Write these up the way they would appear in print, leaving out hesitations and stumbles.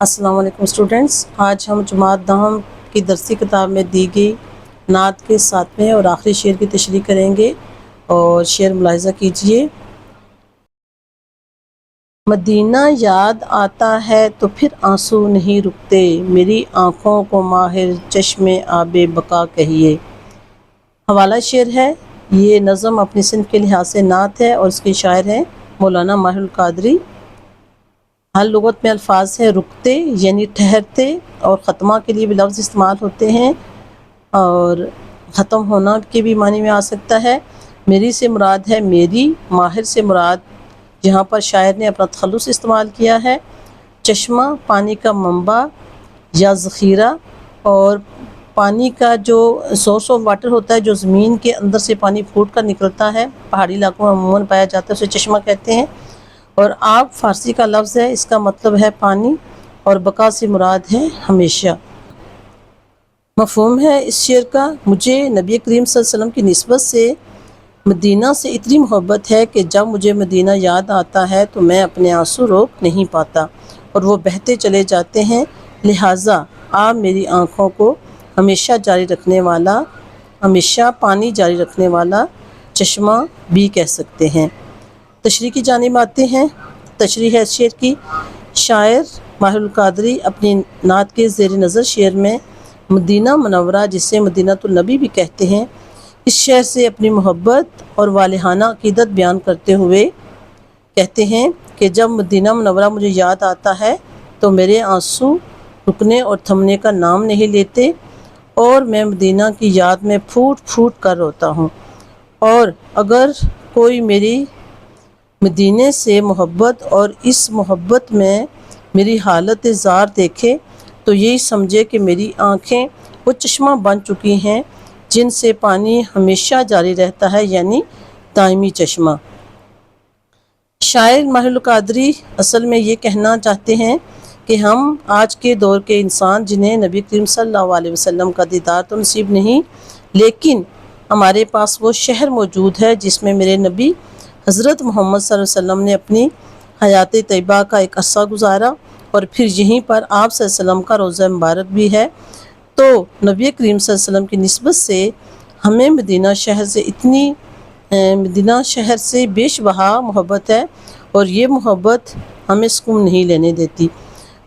السلام علیکم اسٹوڈنٹس، آج ہم جماعت دہم کی درسی کتاب میں دی گئی نعت کے 7ویں اور آخری شعر کی تشریح کریں گے اور شعر ملاحظہ کیجئے۔ مدینہ یاد آتا ہے تو پھر آنسو نہیں رکتے، میری آنکھوں کو ماہر چشم آب بقا کہیے۔ حوالہ شعر ہے، یہ نظم اپنی صنف کے لحاظ سے نعت ہے اور اس کے شاعر ہیں مولانا ماہر القادری۔ ہر لغت میں الفاظ ہیں رکتے یعنی ٹھہرتے، اور ختمہ کے لیے بھی لفظ استعمال ہوتے ہیں اور ختم ہونا کے بھی معنی میں آ سکتا ہے۔ میری سے مراد ہے میری، ماہر سے مراد جہاں پر شاعر نے اپنا تخلص استعمال کیا ہے۔ چشمہ پانی کا منبع یا ذخیرہ، اور پانی کا جو سورس آف واٹر ہوتا ہے جو زمین کے اندر سے پانی پھوٹ کر نکلتا ہے، پہاڑی علاقوں میں عموماً پایا جاتا ہے، اسے چشمہ کہتے ہیں۔ اور آب فارسی کا لفظ ہے، اس کا مطلب ہے پانی، اور بقا سے مراد ہے ہمیشہ۔ مفہوم ہے اس شعر کا، مجھے نبی کریم صلی اللہ علیہ وسلم کی نسبت سے مدینہ سے اتنی محبت ہے کہ جب مجھے مدینہ یاد آتا ہے تو میں اپنے آنسو روک نہیں پاتا اور وہ بہتے چلے جاتے ہیں، لہٰذا آپ میری آنکھوں کو ہمیشہ جاری رکھنے والا، ہمیشہ پانی جاری رکھنے والا چشمہ بھی کہہ سکتے ہیں۔ تشریح کی جانب آتے ہیں۔ تشریح ہے شعر کی، شاعر ماہر القادری اپنی نعت کے زیر نظر شعر میں مدینہ منورہ، جسے مدینہ النبی بھی کہتے ہیں، اس شہر سے اپنی محبت اور والہانہ عقیدت بیان کرتے ہوئے کہتے ہیں کہ جب مدینہ منورہ مجھے یاد آتا ہے تو میرے آنسو رکنے اور تھمنے کا نام نہیں لیتے، اور میں مدینہ کی یاد میں پھوٹ پھوٹ کر روتا ہوں، اور اگر کوئی میری مدینے سے محبت اور اس محبت میں میری حالت زار دیکھے تو یہی سمجھے کہ میری آنکھیں وہ چشمہ بن چکی ہیں جن سے پانی ہمیشہ جاری رہتا ہے، یعنی دائمی چشمہ۔ شاعر ماہر القادری اصل میں یہ کہنا چاہتے ہیں کہ ہم آج کے دور کے انسان جنہیں نبی کریم صلی اللہ علیہ وسلم کا دیدار تو نصیب نہیں، لیکن ہمارے پاس وہ شہر موجود ہے جس میں میرے نبی حضرت محمد صلی اللہ علیہ وسلم نے اپنی حیات طیبہ کا ایک عرصہ گزارا، اور پھر یہیں پر آپ صلی اللہ علیہ وسلم کا روضہ مبارک بھی ہے۔ تو نبی کریم صلی اللہ علیہ وسلم کی نسبت سے ہمیں مدینہ شہر سے بیش بہا محبت ہے، اور یہ محبت ہمیں سکون نہیں لینے دیتی۔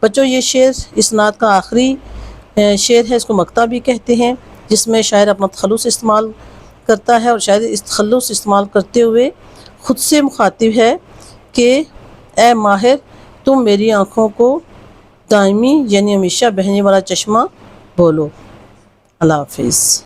بچوں، یہ شعر اس نعت کا آخری شعر ہے، اس کو مقطع بھی کہتے ہیں، جس میں شاعر اپنا تخلص استعمال کرتا ہے، اور شاعر اس تخلص استعمال کرتے ہوئے خود سے مخاطب ہے کہ اے ماہر، تم میری آنکھوں کو دائمی یعنی ہمیشہ بہنے والا چشمہ بولو۔ اللہ حافظ۔